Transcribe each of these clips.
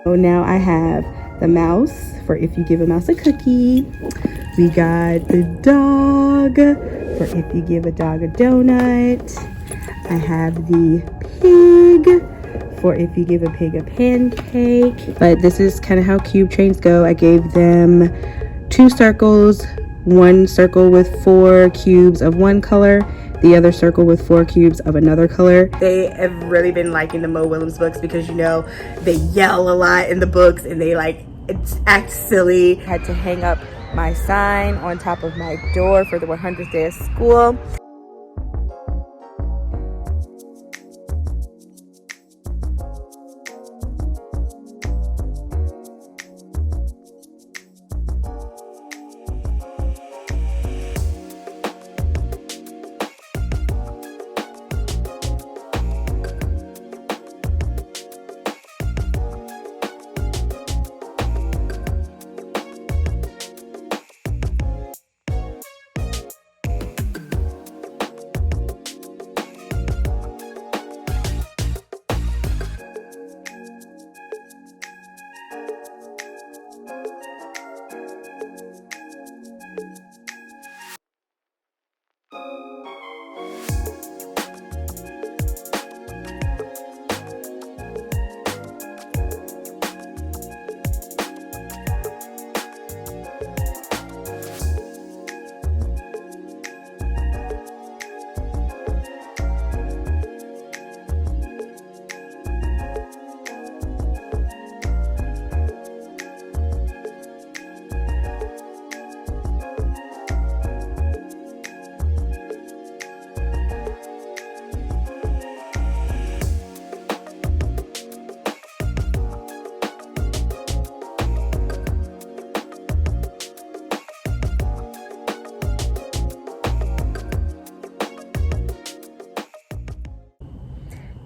So now I have the mouse for if you give a mouse a cookie. We got the dog for if you give a dog a donut. I have the pig for if you give a pig a pancake. But this is kind of how cube trains go. I gave them 2 circles, one circle with 4 cubes of one color, the other circle with 4 cubes of another color. They have really been liking the Mo Willems books because, you know, they yell a lot in the books and they like act silly. I had to hang up my sign on top of my door for the 100th day of school.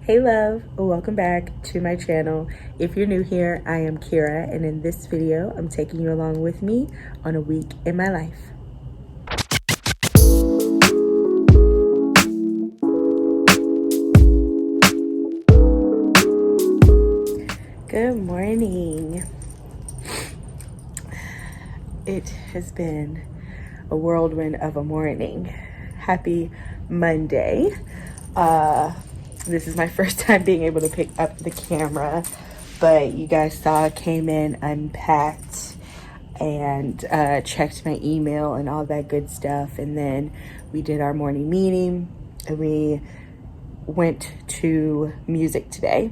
Hey love, welcome back to my channel. If you're new here, I am Kira, and in this video, I'm taking you along with me on a week in my life. Good morning. It has been a whirlwind of a morning. Happy Monday. This is my first time being able to pick up the camera, but you guys saw I came in, unpacked, and checked my email and all that good stuff, and then we did our morning meeting, and we went to music today,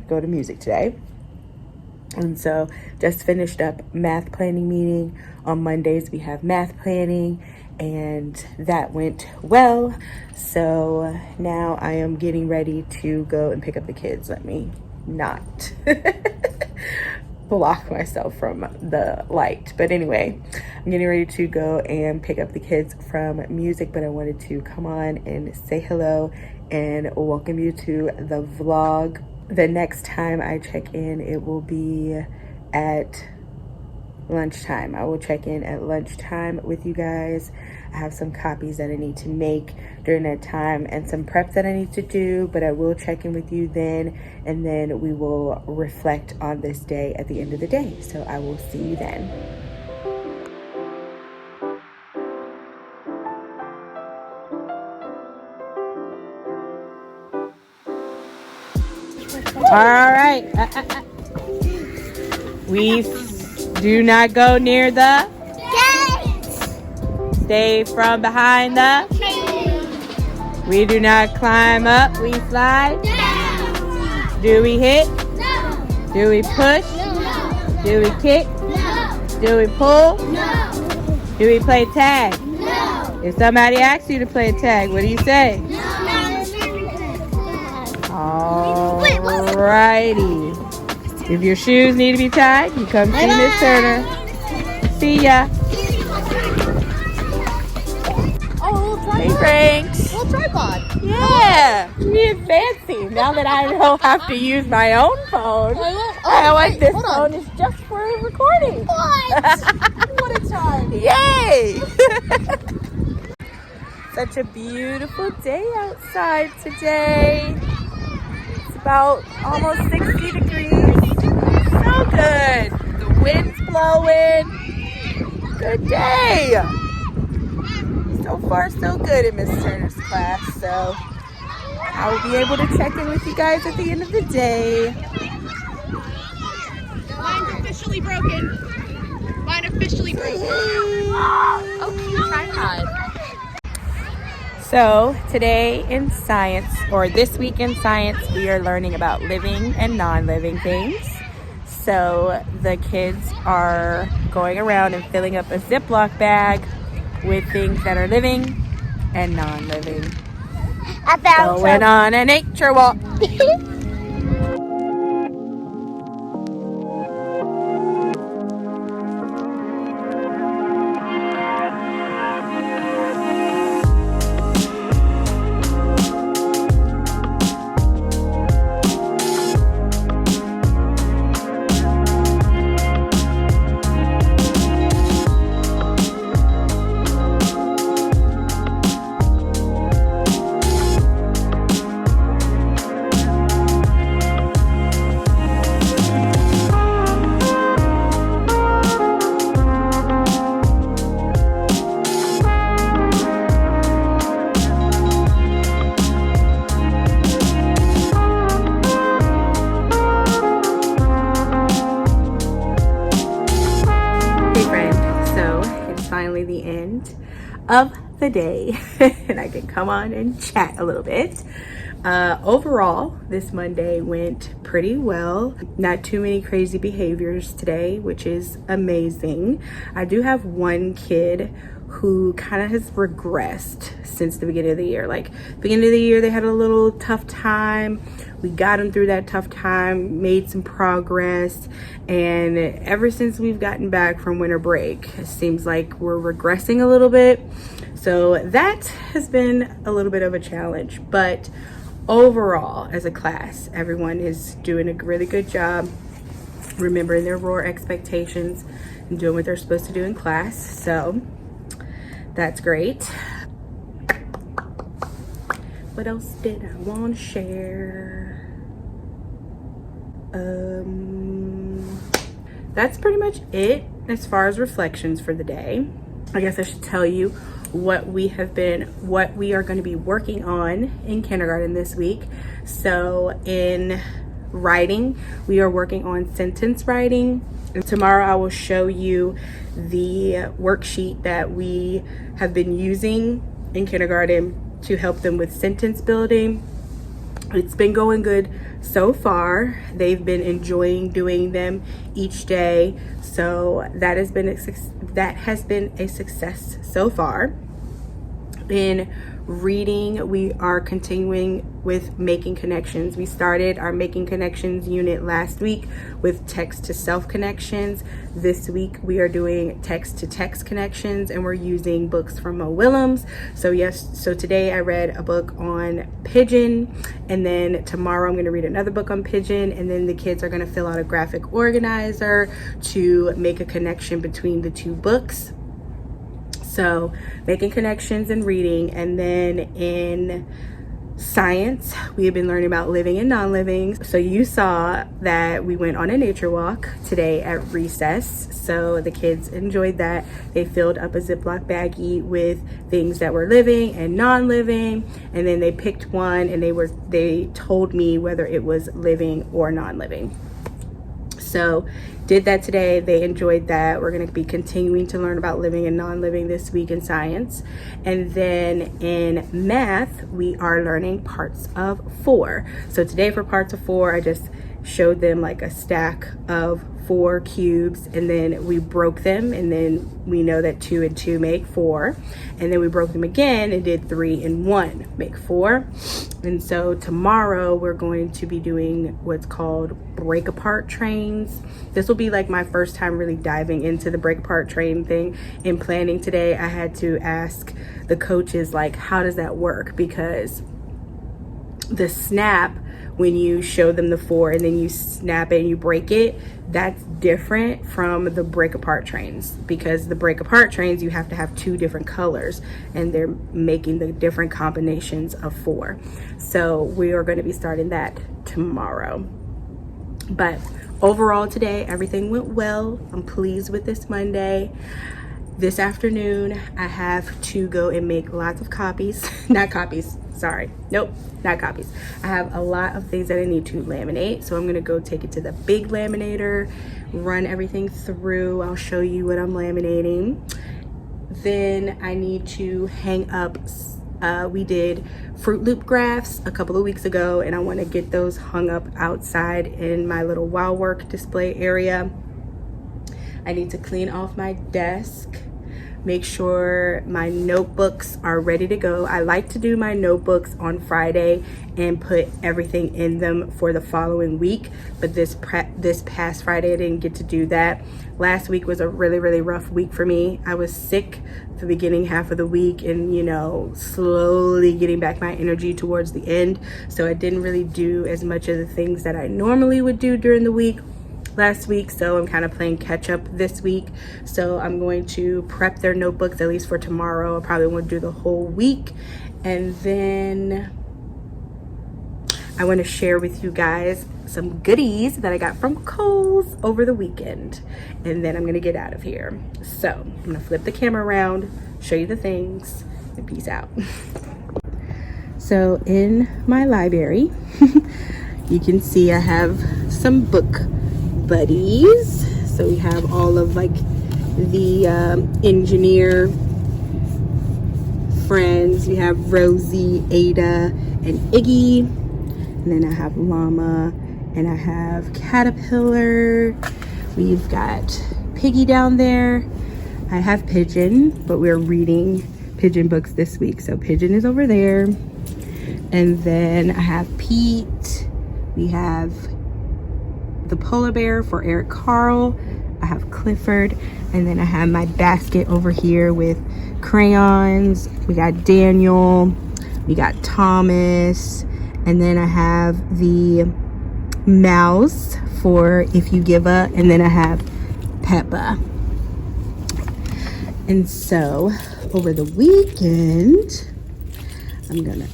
and so just finished up math planning meeting. On Mondays we have math planning, and that went well. So now I am getting ready to go and pick up the kids. Let me not block myself from the light. But anyway, I'm getting ready to go and pick up the kids from music, but I wanted to come on and say hello and welcome you to the vlog. The next time I check in, it will be at lunchtime. I will check in at lunchtime with you guys. I have some copies that I need to make during that time and some prep that I need to do, but I will check in with you then, and then we will reflect on this day at the end of the day. So I will see you then. All right. We do not go near the gate. Stay from behind the tree. We do not climb up. We slide down. Do we hit? No. Do we push? No. Do we kick? No. Do we pull? No. Do we play tag? No. If somebody asks you to play tag, what do you say? No. Alrighty. If your shoes need to be tied, you come see Miss Turner. See ya. Oh, a little tripod. Hey, Franks. A little tripod. Yeah. Being fancy. Now that I don't have to use my own phone. I like this phone is just for recording. What? What a time. Yay. Such a beautiful day outside today. It's about almost 60 degrees. So so good. The wind's blowing. Good day. So far, so good in Miss Turner's class. So I will be able to check in with you guys at the end of the day. Mine's officially broken. Mine officially broken. Oh, cute tripod. So today in science, or this week in science, we are learning about living and non-living things. So the kids are going around and filling up a Ziploc bag with things that are living and non-living. Going on a nature walk. Finally the end of the day and I can come on and chat a little bit. Overall, this Monday went pretty well. Not too many crazy behaviors today, which is amazing. I do have one kid who kind of has regressed since the beginning of the year. Like, beginning of the year, they had a little tough time. We got them through that tough time, made some progress, and ever since we've gotten back from winter break, it seems like we're regressing a little bit. So that has been a little bit of a challenge, but overall, as a class, everyone is doing a really good job remembering their ROAR expectations and doing what they're supposed to do in class. So that's great. What else did I want to share? That's pretty much it as far as reflections for the day. I guess I should tell you what we are going to be working on in kindergarten this week. So in writing, we are working on sentence writing. And tomorrow I will show you the worksheet that we have been using in kindergarten to help them with sentence building. It's been going good so far. They've been enjoying doing them each day. So that has been a success so far. In reading, we are continuing with making connections. We started our making connections unit last week with text to self connections. This week we are doing text to text connections, and we're using books from Mo Willems. So today I read a book on pigeon, and then tomorrow I'm going to read another book on pigeon, and then the kids are going to fill out a graphic organizer to make a connection between the two books. So making connections and reading. And then in science, we have been learning about living and non-living. So you saw that we went on a nature walk today at recess. So the kids enjoyed that. They filled up a Ziploc baggie with things that were living and non-living. And then they picked one, and they told me whether it was living or non-living. So did that today. They enjoyed that. We're going to be continuing to learn about living and non-living this week in science. And then in math, we are learning parts of 4. So today for parts of 4, I just showed them like a stack of 4 cubes, and then we broke them, and then we know that 2 and 2 make 4, and then we broke them again and did 3 and 1 make 4. And so tomorrow we're going to be doing what's called break apart trains. This will be like my first time really diving into the break apart train thing. In planning today, I had to ask the coaches, like, how does that work? Because the snap, when you show them the 4 and then you snap it and you break it, that's different from the break apart trains, because the break apart trains, you have to have 2 different colors, and they're making the different combinations of 4. So we are going to be starting that tomorrow. But overall today, everything went well. I'm pleased with this Monday. This afternoon, I have to go and make lots of copies. Not copies, sorry. Nope, not copies. I have a lot of things that I need to laminate. So I'm gonna go take it to the big laminator, run everything through. I'll show you what I'm laminating. Then I need to hang up, we did Fruit Loop graphs a couple of weeks ago, and I wanna get those hung up outside in my little Wow Work display area. I need to clean off my desk, make sure my notebooks are ready to go. I like to do my notebooks on Friday and put everything in them for the following week, but this past Friday I didn't get to do that. Last week was a really rough week for me. I was sick the beginning half of the week and, you know, slowly getting back my energy towards the end, so I didn't really do as much of the things that I normally would do during the week last week. So I'm kind of playing catch up this week. So I'm going to prep their notebooks at least for tomorrow. I probably won't do the whole week, and then I want to share with you guys some goodies that I got from Kohl's over the weekend, and then I'm gonna get out of here. So I'm gonna flip the camera around, show you the things, and peace out. So in my library, you can see I have some book buddies. So we have all of like the engineer friends. We have Rosie, Ada, and Iggy. And then I have Llama, and I have Caterpillar. We've got Piggy down there. I have Pigeon, but we're reading Pigeon books this week. So Pigeon is over there. And then I have Pete. We have the polar bear for Eric Carl. I have Clifford, and then I have my basket over here with crayons. We got Daniel, we got Thomas, and then I have the mouse for If You Give Up, and then I have Peppa. And so over the weekend,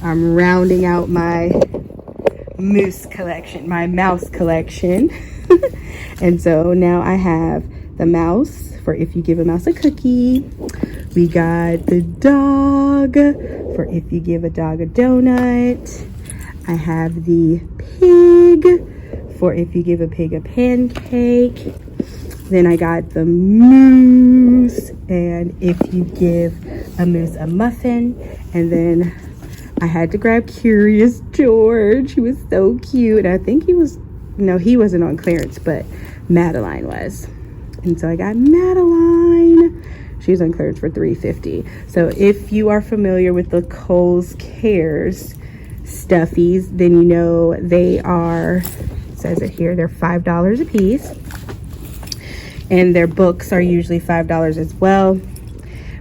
I'm rounding out my mouse collection. And so now I have the mouse for If You Give a Mouse a Cookie. We got the dog for If You Give a Dog a Donut. I have the pig for If You Give a Pig a Pancake. Then I got the moose and If You Give a Moose a Muffin. And then I had to grab Curious George. He was so cute. And I think he wasn't on clearance, but Madeline was. And so I got Madeline. She was on clearance for $3.50. So if you are familiar with the Kohl's Cares stuffies, then you know they are, it says it here, they're $5 a piece. And their books are usually $5 as well.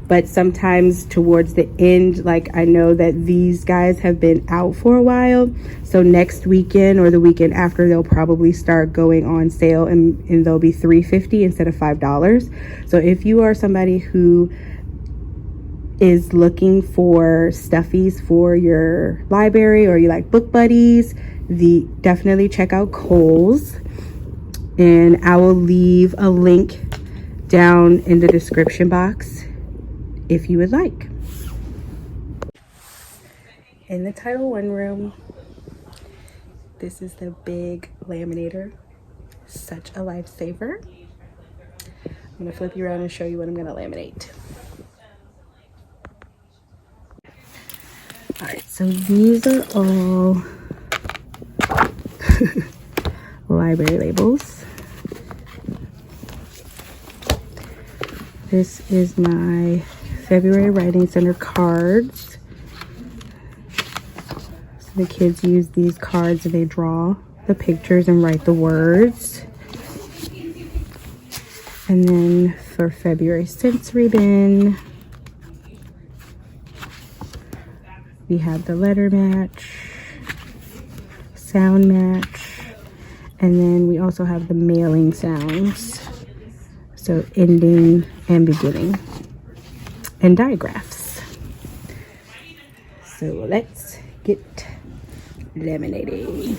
But sometimes towards the end, like I know that these guys have been out for a while. So next weekend or the weekend after, they'll probably start going on sale, and they'll be $3.50 instead of $5. So if you are somebody who is looking for stuffies for your library, or you like book buddies, definitely check out Kohl's. And I will leave a link down in the description box if you would like. In the Title I room, this is the big laminator. Such a lifesaver. I'm gonna flip you around and show you what I'm gonna laminate. All right, so these are all library labels. This is my February Writing Center cards. So the kids use these cards and they draw the pictures and write the words. And then for February Sensory Bin, we have the letter match, sound match, and then we also have the mailing sounds. So ending and beginning, and digraphs. So let's get laminating.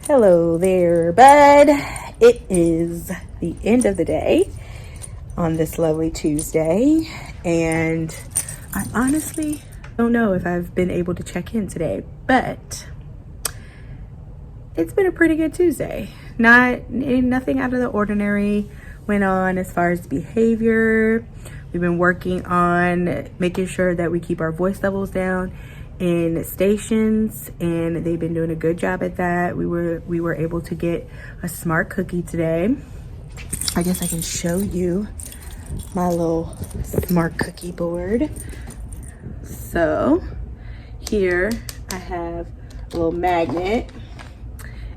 Hello there, bud. It is the end of the day on this lovely Tuesday, and I honestly don't know if I've been able to check in today, but it's been a pretty good Tuesday. Nothing out of the ordinary went on as far as behavior. We've been working on making sure that we keep our voice levels down in stations, and they've been doing a good job at that. We were able to get a smart cookie today. I guess I can show you my little smart cookie board. So here I have a little magnet,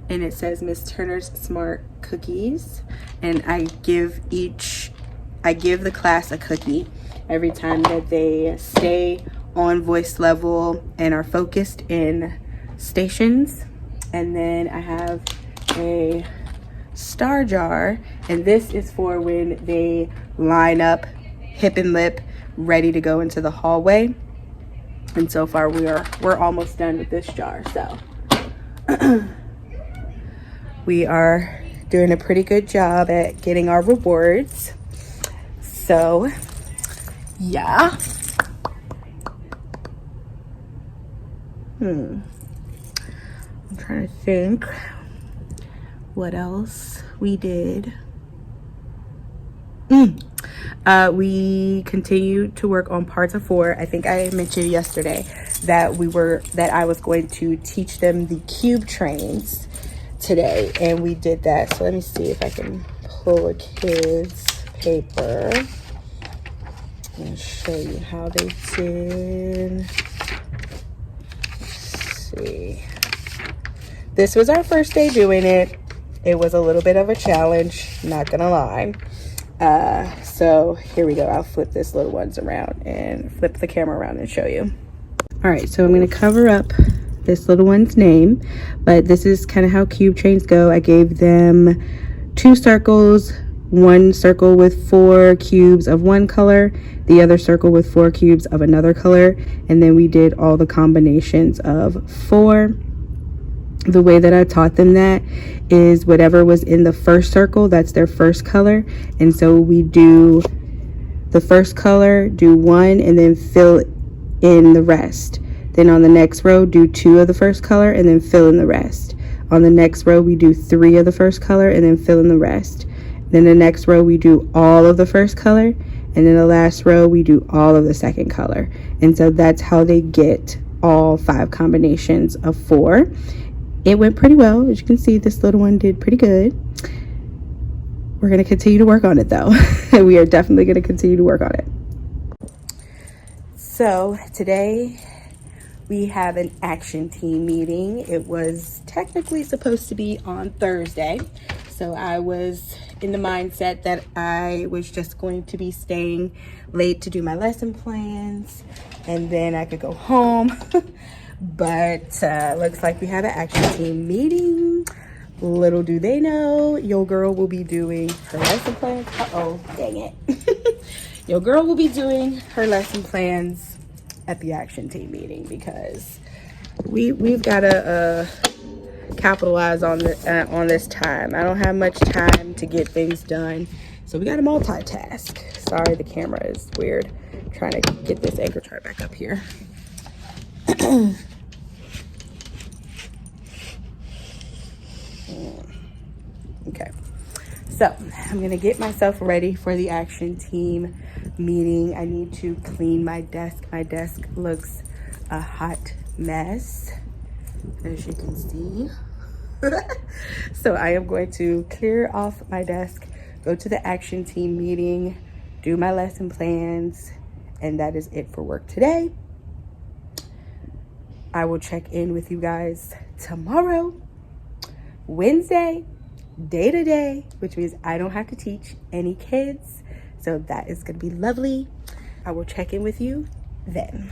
and it says Miss Turner's Smart Cookies, and I give the class a cookie every time that they stay on voice level and are focused in stations. And then I have a star jar, and this is for when they line up hip and lip ready to go into the hallway. And so far we're almost done with this jar, so we are doing a pretty good job at getting our rewards. So yeah. I'm trying to think what else we did. We continued to work on parts of 4. I think I mentioned yesterday that I was going to teach them the cube trains today, and we did that. So let me see if I can pull a kid's paper and show you how they did. See, this was our first day doing it. It was a little bit of a challenge, not gonna lie. So here we go. I'll flip this little ones around and flip the camera around and show you. All right, so I'm gonna cover up this little one's name, but this is kind of how cube trains go. I gave them 2 circles, one circle with 4 cubes of one color, the other circle with 4 cubes of another color, and then we did all the combinations of 4. The way that I taught them that is whatever was in the first circle, that's their first color. And so we do the first color, do 1, and then fill in the rest. Then on the next row, do 2 of the first color and then fill in the rest. On the next row, we do 3 of the first color and then fill in the rest. Then the next row, we do all of the first color, and then the last row we do all of the second color. And so that's how they get all 5 combinations of 4. It went pretty well. As you can see, this little one did pretty good. We're going to continue to work on it though. We are definitely going to continue to work on it. So today we have an action team meeting. It was technically supposed to be on Thursday. So I was in the mindset that I was just going to be staying late to do my lesson plans and then I could go home. But looks like we have an action team meeting. Little do they know, your girl will be doing her lesson plans. Uh-oh, dang it. Your girl will be doing her lesson plans at the action team meeting because we've got to capitalize on this time. I don't have much time to get things done, so we got to multitask. Sorry, the camera is weird. I'm trying to get this anchor chart back up here. Okay, so I'm gonna get myself ready for the action team meeting. I need to clean my desk. My desk looks a hot mess, as you can see. So I am going to clear off my desk, go to the action team meeting, do my lesson plans, and that is it for work today. I will check in with you guys tomorrow, Wednesday, day to day, which means I don't have to teach any kids. So that is going to be lovely. I will check in with you then.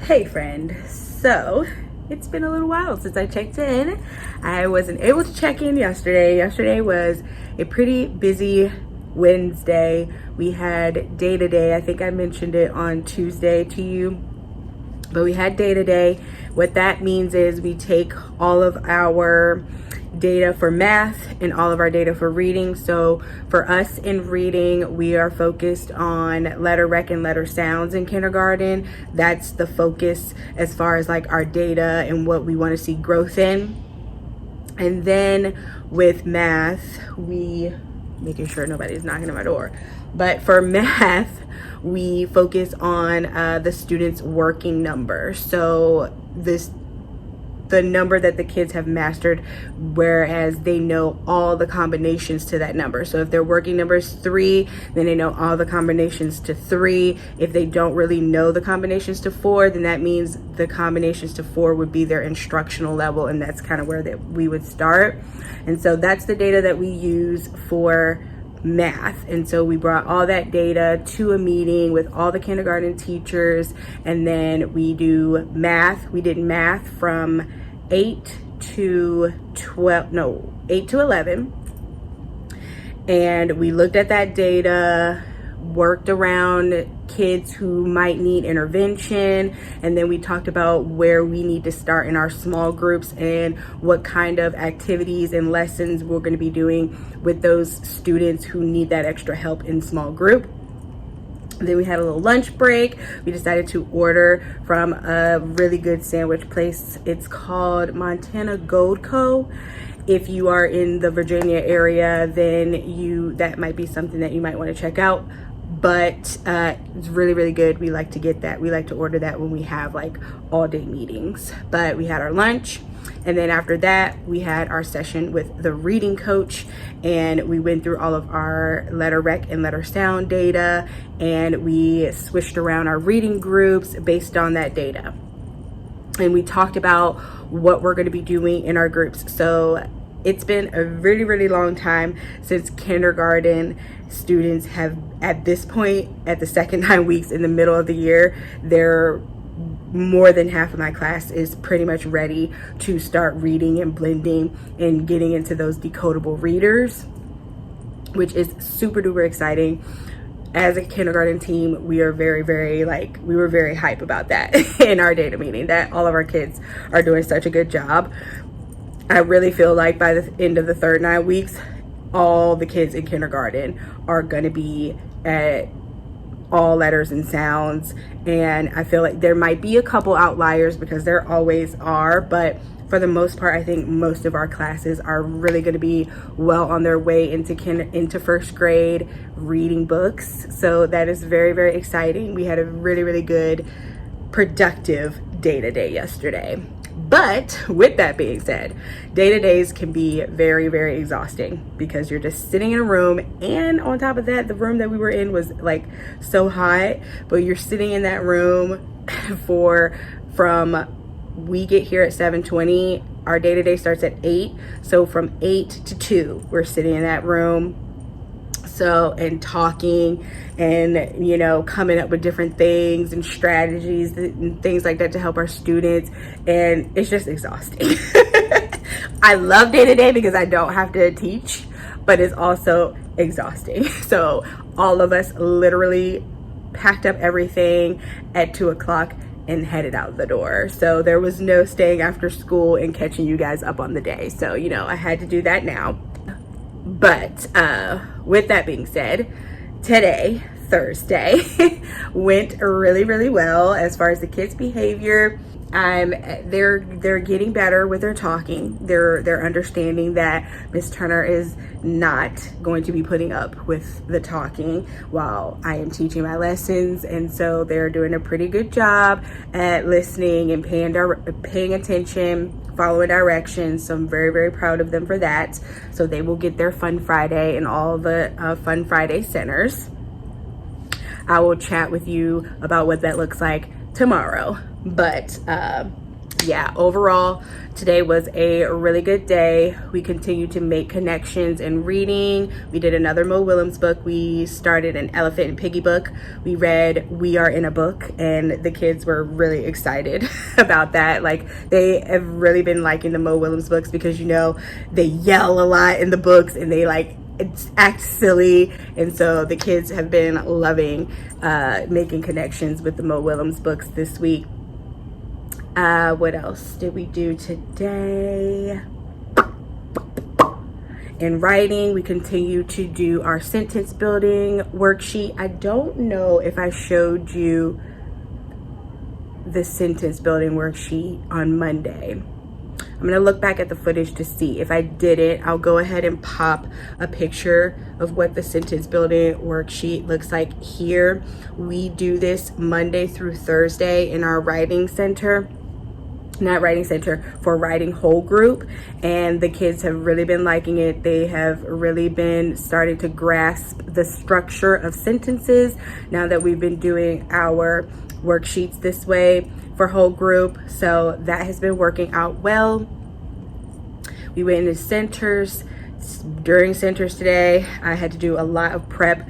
Hey friend, so it's been a little while since I checked in. I wasn't able to check in yesterday. Yesterday was a pretty busy Wednesday. We had day to day. I think I mentioned it on Tuesday to you, but we had day to day. What that means is we take all of our data for math and all of our data for reading. So for us in reading, we are focused on letter rec and letter sounds in kindergarten. That's the focus as far as like our data and what we want to see growth in. And then with math, we making sure nobody's knocking at my door. But for math, we focus on the students' working number. So the number that the kids have mastered, whereas they know all the combinations to that number. So if their working number is 3, then they know all the combinations to 3. If they don't really know the combinations to 4, then that means the combinations to 4 would be their instructional level, and that's kind of where we would start. And so that's the data that we use for math. And so we brought all that data to a meeting with all the kindergarten teachers, and then we do math. We did math from 8 to 11, and we looked at that data, worked around kids who might need intervention, and then we talked about where we need to start in our small groups and what kind of activities and lessons we're going to be doing with those students who need that extra help in small group. Then we had a little lunch break. We decided to order from a really good sandwich place. It's called Montana Gold Co. If you are in the Virginia area, then that might be something that you might want to check out. But it's really, really good. We like to get that. We like to order that when we have like all day meetings. But we had our lunch, and then after that we had our session with the reading coach, and we went through all of our letter rec and letter sound data, and we switched around our reading groups based on that data. And we talked about what we're going to be doing in our groups. So it's been a really, really long time since kindergarten students have, at this point, at the second 9 weeks in the middle of the year, they're more than half of my class is pretty much ready to start reading and blending and getting into those decodable readers, which is super duper exciting. As a kindergarten team, we are very, very we were very hype about that in our data meeting, that all of our kids are doing such a good job. I really feel like by the end of the third 9 weeks, all the kids in kindergarten are going to be at all letters and sounds. And I feel like there might be a couple outliers, because there always are, but for the most part, I think most of our classes are really going to be well on their way into first grade reading books. So that is very, very exciting. We had a really, really good, productive day-to-day yesterday. But with that being said, day-to-days can be very, very exhausting because you're just sitting in a room, and on top of that, the room that we were in was like so hot, but you're sitting in that room from we get here at 7:20. Our day-to-day starts at 8. So from 8 to 2, we're sitting in that room. So, and talking and, you know, coming up with different things and strategies and things like that to help our students. And it's just exhausting. I love day-to-day because I don't have to teach, but it's also exhausting. So all of us literally packed up everything at 2 o'clock and headed out the door. So there was no staying after school and catching you guys up on the day. So, you know, I had to do that now. But with that being said, today, Thursday, went really, really well as far as the kids' behavior. They're getting better with their talking. They're understanding that Miss Turner is not going to be putting up with the talking while I am teaching my lessons, and so they're doing a pretty good job at listening and paying attention, following directions. So I'm very, very proud of them for that. So they will get their Fun Friday and all the Fun Friday centers. I will chat with you about what that looks like tomorrow. But yeah, overall, today was a really good day. We continued to make connections in reading. We did another Mo Willems book. We started an Elephant and Piggy book. We read We Are in a Book, and the kids were really excited about that. Like, they have really been liking the Mo Willems books because, you know, they yell a lot in the books and they like act silly, and so the kids have been loving making connections with the Mo Willems books this week. What else did we do today? In writing, we continue to do our sentence building worksheet. I don't know if I showed you the sentence building worksheet on Monday. I'm gonna look back at the footage to see. If I didn't, I'll go ahead and pop a picture of what the sentence building worksheet looks like here. We do this Monday through Thursday in our writing center. Not writing center, for writing whole group, and the kids have really been liking it. They have really been starting to grasp the structure of sentences now that we've been doing our worksheets this way for whole group. So that has been working out well. We went into centers. During centers today, I had to do a lot of prep,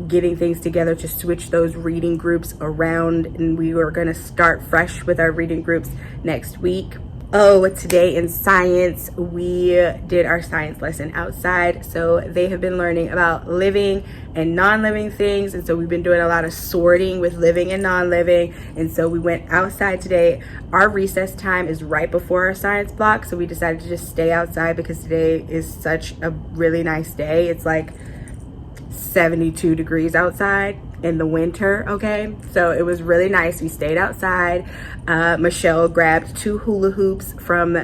getting things together to switch those reading groups around, and we were going to start fresh with our reading groups next week. Oh, today in science, we did our science lesson outside. So they have been learning about living and non-living things, and so we've been doing a lot of sorting with living and non-living. And so we went outside today. Our recess time is right before our science block, so we decided to just stay outside because today is such a really nice day. It's like 72 degrees outside in the winter. Okay, so it was really nice. We stayed outside. Michelle grabbed 2 hula hoops from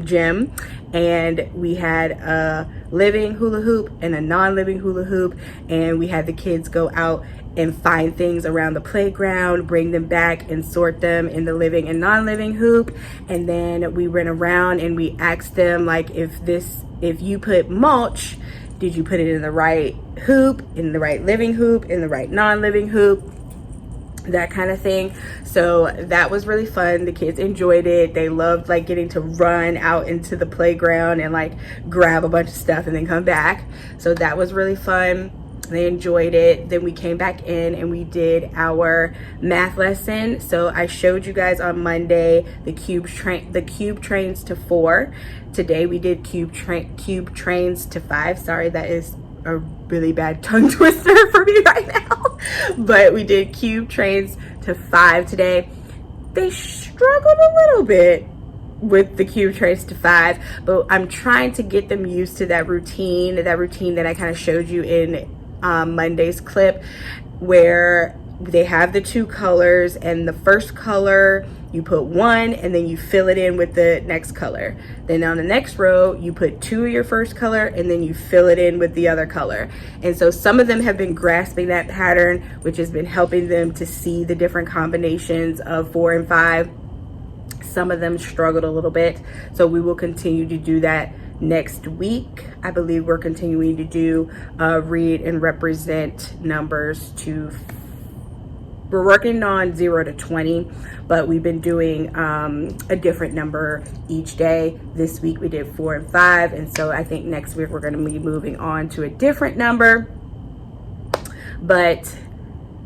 gym, and we had a living hula hoop and a non-living hula hoop, and we had the kids go out and find things around the playground, bring them back and sort them in the living and non-living hoop. And then we went around and we asked them, like, if you put mulch, did you put it in the right hoop, in the right living hoop, in the right non-living hoop, that kind of thing. So that was really fun. The kids enjoyed it. They loved like getting to run out into the playground and like grab a bunch of stuff and then come back. So that was really fun. They enjoyed it. Then we came back in and we did our math lesson. So I showed you guys on Monday the cube trains to 4. Today we did cube trains to 5. Sorry, that is a really bad tongue twister for me right now. But we did cube trains to 5 today. They struggled a little bit with the cube trains to 5, but I'm trying to get them used to that routine that I kind of showed you in Monday's clip, where they have the 2 colors, and the first color you put one and then you fill it in with the next color. Then on the next row, you put two of your first color and then you fill it in with the other color. And so some of them have been grasping that pattern, which has been helping them to see the different combinations of 4 and 5. Some of them struggled a little bit. So we will continue to do that next week. I believe we're continuing to do read and represent numbers to, we're working on 0 to 20, but we've been doing a different number each day. This week we did 4 and 5, and so I think next week we're going to be moving on to a different number. But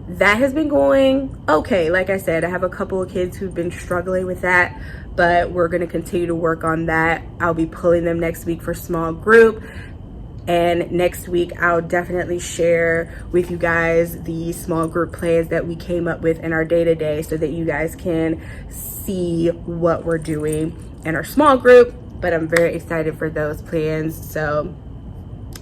that has been going okay. Like I said, I have a couple of kids who've been struggling with that, but we're going to continue to work on that. I'll be pulling them next week for small group. And next week, I'll definitely share with you guys the small group plans that we came up with in our day-to-day so that you guys can see what we're doing in our small group. But I'm very excited for those plans. So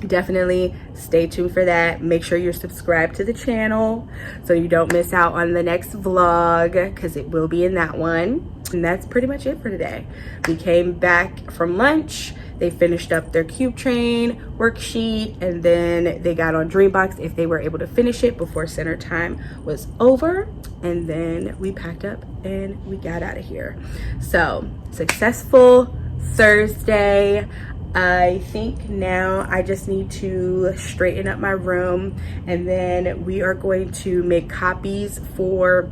definitely stay tuned for that. Make sure you're subscribed to the channel so you don't miss out on the next vlog, because it will be in that one. And that's pretty much it for today. We came back from lunch. They finished up their Cube Train worksheet, and then they got on Dreambox if they were able to finish it before center time was over. And then we packed up and we got out of here. So successful Thursday. I think now I just need to straighten up my room, and then we are going to make copies for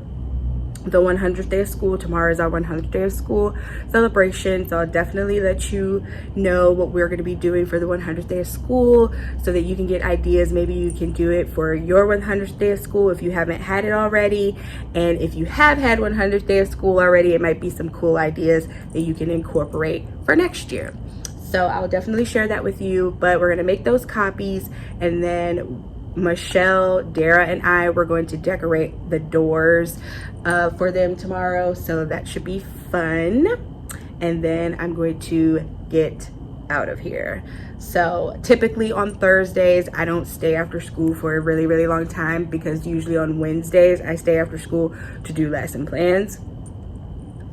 the 100th day of school. Tomorrow is our 100th day of school celebration, so I'll definitely let you know what we're going to be doing for the 100th day of school so that you can get ideas. Maybe you can do it for your 100th day of school if you haven't had it already, and if you have had 100th day of school already, it might be some cool ideas that you can incorporate for next year. So I'll definitely share that with you, but we're going to make those copies, and then Michelle, Dara, and I were going to decorate the doors for them tomorrow, so that should be fun. And then I'm going to get out of here. So typically on Thursdays, I don't stay after school for a really, really long time, because usually on Wednesdays, I stay after school to do lesson plans.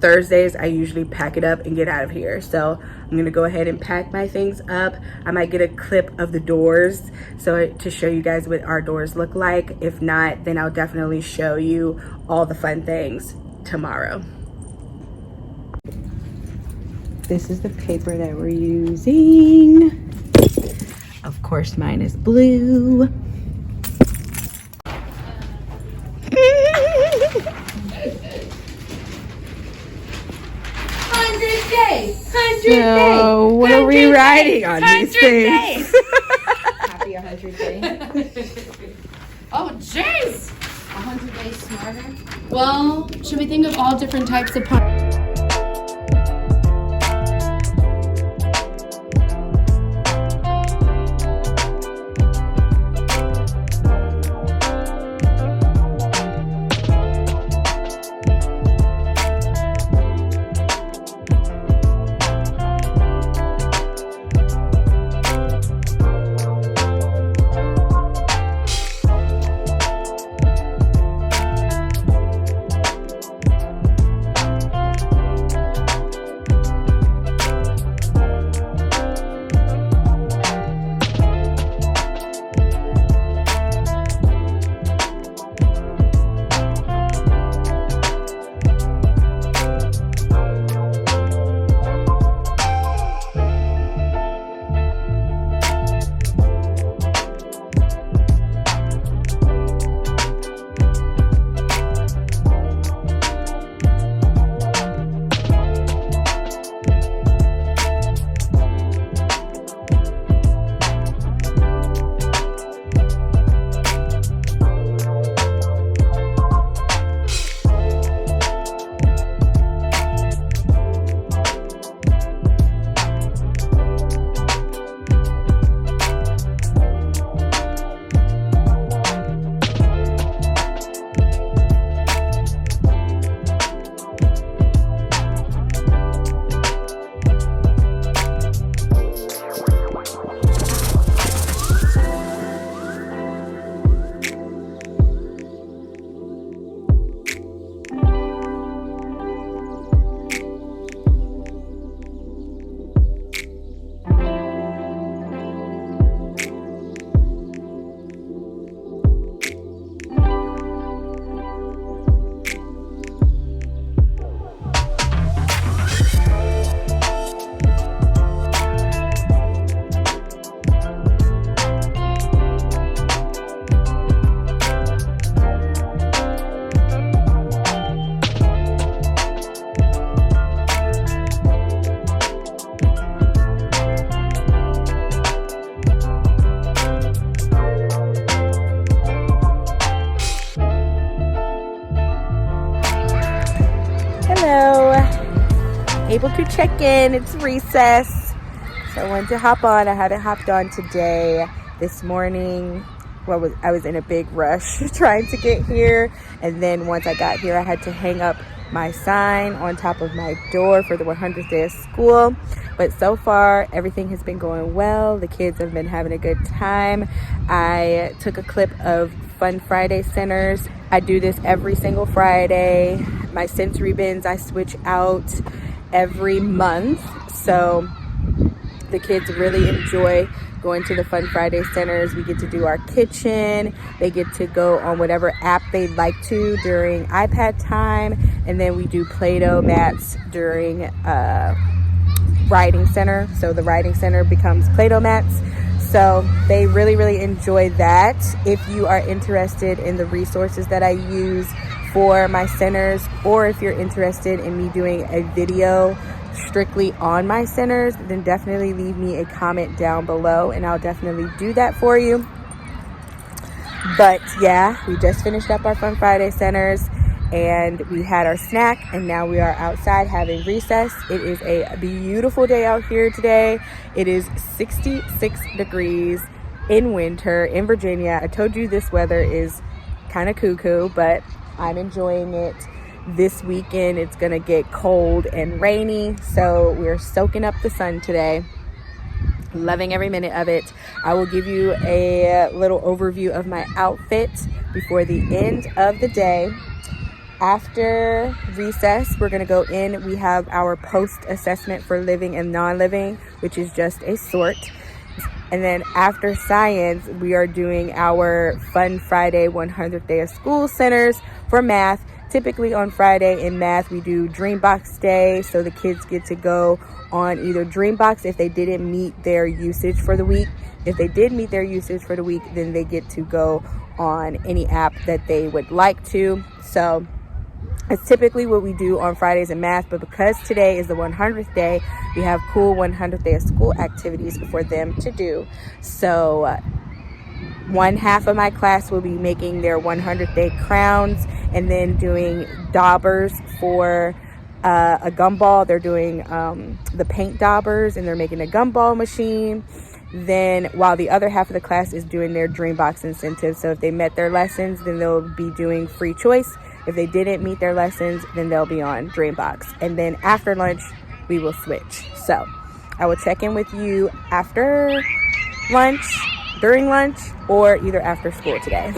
Thursdays, I usually pack it up and get out of here. So I'm gonna go ahead and pack my things up. I might get a clip of the doors to show you guys what our doors look like. If not, then I'll definitely show you all the fun things tomorrow. This is the paper that we're using. Of course, mine is blue. So what are we writing on these things? Happy 100 days. Oh, jeez. 100 days smarter. Well, should we think of all different types of able to check in. It's recess. So I wanted to hop on. I haven't hopped on today. This morning, I was in a big rush trying to get here. And then once I got here, I had to hang up my sign on top of my door for the 100th day of school. But so far, everything has been going well. The kids have been having a good time. I took a clip of Fun Friday centers. I do this every single Friday. My sensory bins I switch out every month. So the kids really enjoy going to the Fun Friday centers. We get to do our kitchen. They get to go on whatever app they'd like to during iPad time. And then we do Play-Doh mats during riding center. So the riding center becomes Play-Doh mats. So they really, really enjoy that. If you are interested in the resources that I use for my centers, or if you're interested in me doing a video strictly on my centers, then definitely leave me a comment down below and I'll definitely do that for you. But yeah, we just finished up our Fun Friday centers and we had our snack, and now we are outside having recess. It is a beautiful day out here today. It is 66 degrees in winter in Virginia. I told you this weather is kind of cuckoo, but I'm enjoying it. This weekend it's gonna get cold and rainy, so we're soaking up the sun today. Loving every minute of it. I will give you a little overview of my outfit before the end of the day. After recess, we're gonna go in. We have our post assessment for living and non-living, which is just a sort. And then after science, we are doing our Fun Friday 100th day of school centers for math. Typically on Friday in math, we do Dreambox Day. So the kids get to go on either Dreambox if they didn't meet their usage for the week. If they did meet their usage for the week, then they get to go on any app that they would like to. So it's typically what we do on Fridays in math, but because today is the 100th day, we have cool 100th day of school activities for them to do. So one half of my class will be making their 100th day crowns and then doing daubers for a gumball. They're doing the paint daubers and they're making a gumball machine. Then while the other half of the class is doing their Dreambox incentive. So if they met their lessons, then they'll be doing free choice. If they didn't meet their lessons, then they'll be on Dreambox. And then after lunch, we will switch. So I will check in with you after lunch, during lunch, or either after school today.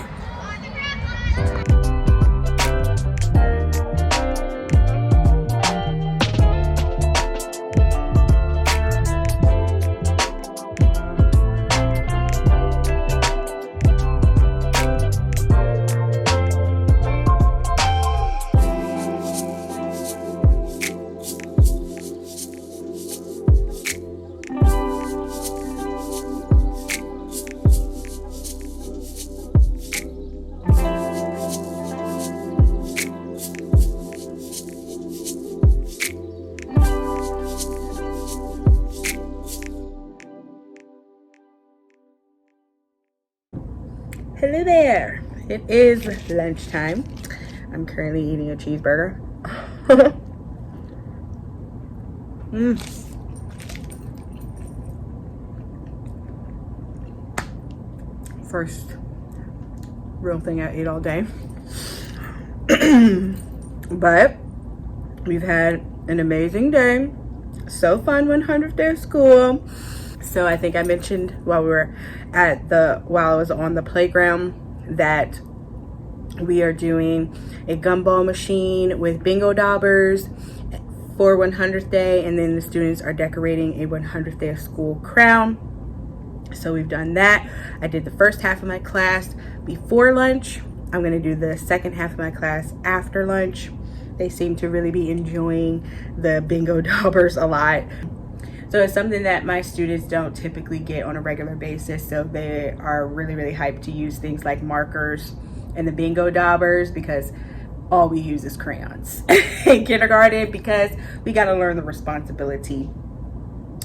Hello there. It is lunchtime. I'm currently eating a cheeseburger. First real thing I ate all day. But we've had an amazing day. So fun, 100th day of school. So I think I mentioned while I was on the playground that we are doing a gumball machine with bingo daubers for 100th day, and then the students are decorating a 100th day of school crown. So we've done that. I did the first half of my class before lunch. I'm going to do the second half of my class after lunch. They seem to really be enjoying the bingo daubers a lot. So it's something that my students don't typically get on a regular basis. So they are really, really hyped to use things like markers and the bingo daubers, because all we use is crayons in kindergarten, because we got to learn the responsibility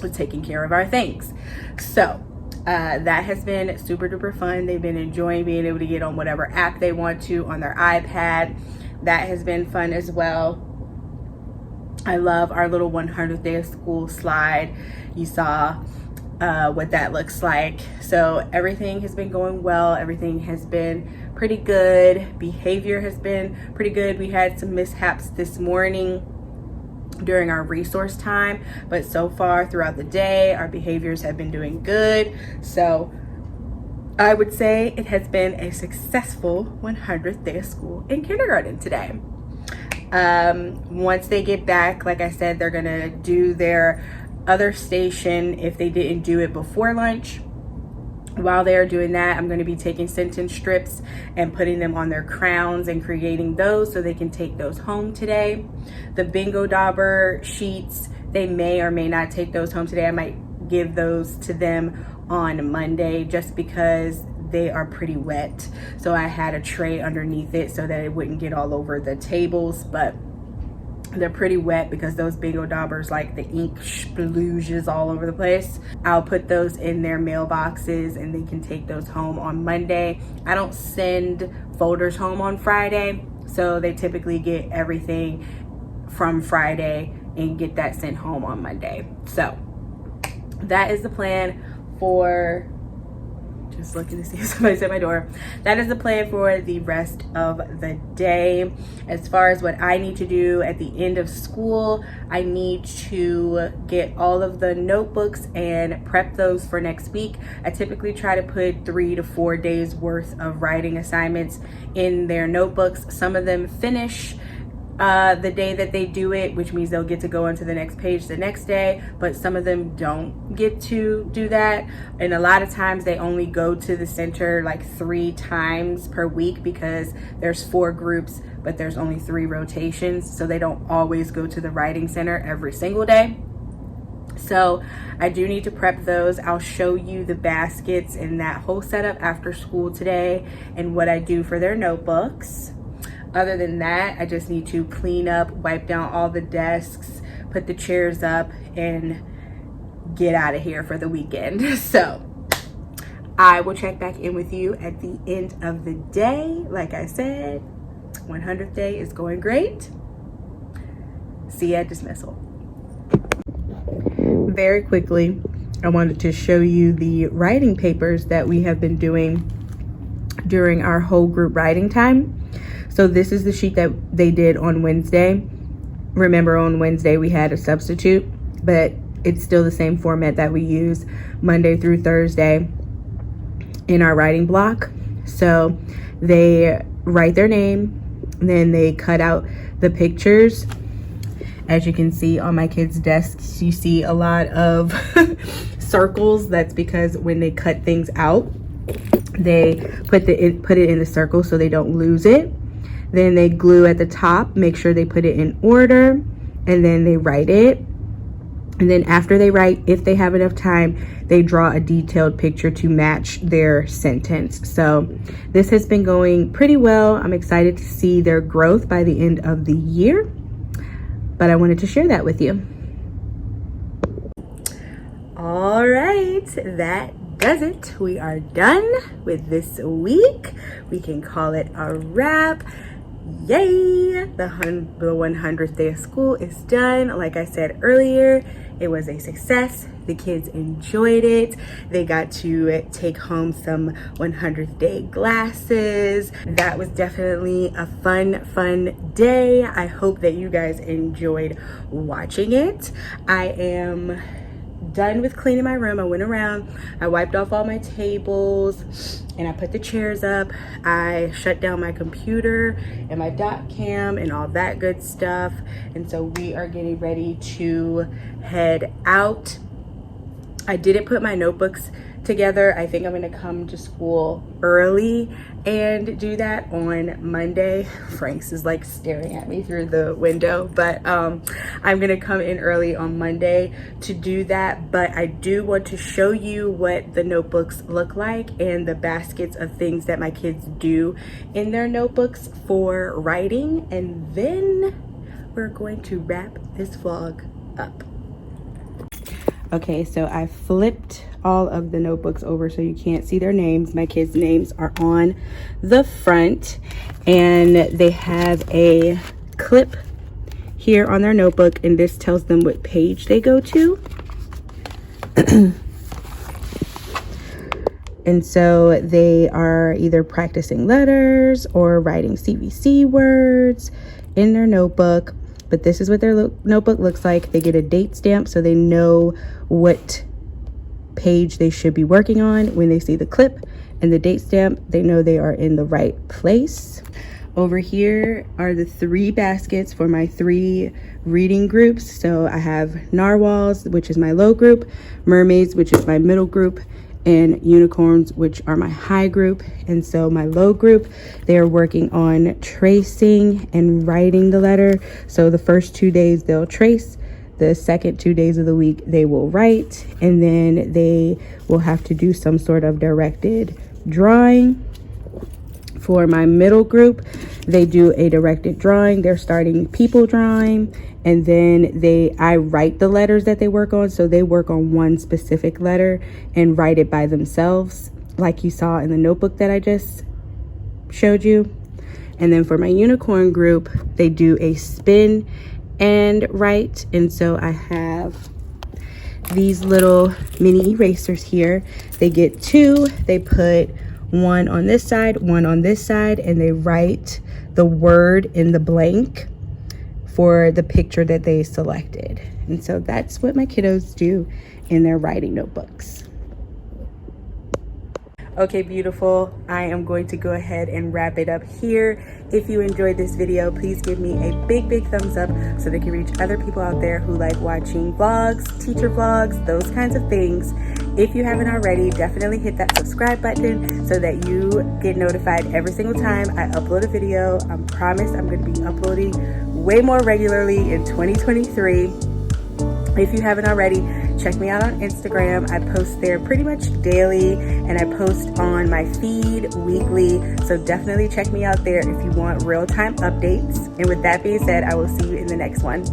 of taking care of our things. So that has been super duper fun. They've been enjoying being able to get on whatever app they want to on their iPad. That has been fun as well. I love our little 100th day of school slide. You saw what that looks like. So everything has been going well. Everything has been pretty good. Behavior has been pretty good. We had some mishaps this morning during our resource time, but so far throughout the day, our behaviors have been doing good. So I would say it has been a successful 100th day of school in kindergarten today. Once they get back, like I said, they're gonna do their other station if they didn't do it before lunch. While they are doing that, I'm going to be taking sentence strips and putting them on their crowns and creating those so they can take those home today. The bingo dauber sheets, they may or may not take those home today. I might give those to them on Monday just because they are pretty wet. So I had a tray underneath it so that it wouldn't get all over the tables, but they're pretty wet because those bingo daubers, like the ink splooshes all over the place. I'll put those in their mailboxes and they can take those home on Monday. I don't send folders home on Friday, so they typically get everything from Friday and get that sent home on Monday. So that is the plan for, just looking to see if somebody's at my door. That is the plan for the rest of the day. As far as what I need to do at the end of school, I need to get all of the notebooks and prep those for next week. I typically try to put 3 to 4 days worth of writing assignments in their notebooks. Some of them finish the day that they do it, which means they'll get to go onto the next page the next day, but some of them don't get to do that. And a lot of times they only go to the center like 3 times per week because there's 4 groups, but there's only 3 rotations, so they don't always go to the writing center every single day. So I do need to prep those. I'll show you the baskets and that whole setup after school today and what I do for their notebooks. Other than that, I just need to clean up, wipe down all the desks, put the chairs up, and get out of here for the weekend. So I will check back in with you at the end of the day. Like I said, 100th day is going great. See you at dismissal. Very quickly, I wanted to show you the writing papers that we have been doing during our whole group writing time. So this is the sheet that they did on Wednesday. Remember, on Wednesday we had a substitute, but it's still the same format that we use Monday through Thursday in our writing block. So they write their name, then they cut out the pictures. As you can see on my kids' desks, you see a lot of circles. That's because when they cut things out, they put it in the circle so they don't lose it. Then they glue at the top, make sure they put it in order, and then they write it. And then after they write, if they have enough time, they draw a detailed picture to match their sentence. So this has been going pretty well. I'm excited to see their growth by the end of the year, but I wanted to share that with you. All right, that does it. We are done with this week. We can call it a wrap. Yay! The 100th day of school is done. Like I said earlier, it was a success. The kids enjoyed it. They got to take home some 100th day glasses. That was definitely a fun day. I hope that you guys enjoyed watching it. I am done with cleaning my room. I went around, I wiped off all my tables, and I put the chairs up. I shut down my computer and my dot cam and all that good stuff. And so we are getting ready to head out. I didn't put my notebooks together. I think I'm gonna come to school early and do that on Monday. Franks is like staring at me through the window, but I'm gonna come in early on Monday to do that. But I do want to show you what the notebooks look like and the baskets of things that my kids do in their notebooks for writing, and then we're going to wrap this vlog up. Okay, so I flipped all of the notebooks over so you can't see their names. My kids' names are on the front, and they have a clip here on their notebook, and this tells them what page they go to. And so they are either practicing letters or writing CVC words in their notebook. But this is what their notebook looks like. They get a date stamp so they know what page they should be working on. When they see the clip and the date stamp, they know they are in the right place. Over here are the 3 baskets for my 3 reading groups. So I have narwhals, which is my low group, mermaids, which is my middle group, and unicorns, which are my high group. And so my low group, they are working on tracing and writing the letter. So the first 2 days they'll trace, the second 2 days of the week they will write, and then they will have to do some sort of directed drawing. For my middle group, they do a directed drawing. They're starting people drawing, and then I write the letters that they work on. So they work on one specific letter and write it by themselves, like you saw in the notebook that I just showed you. And then for my unicorn group, they do a spin and write. And so I have these little mini erasers here. They get 2. They put one on this side, one on this side, and they write the word in the blank for the picture that they selected. And so that's what my kiddos do in their writing notebooks. Okay, beautiful. I am going to go ahead and wrap it up here. If you enjoyed this video, please give me a big thumbs up so they can reach other people out there who like watching vlogs, teacher vlogs, those kinds of things. If you haven't already, definitely hit that subscribe button so that you get notified every single time I upload a video. I promise I'm going to be uploading way more regularly in 2023. If you haven't already, check me out on Instagram. I post there pretty much daily, and I post on my feed weekly. So definitely check me out there if you want real-time updates. And with that being said, I will see you in the next one.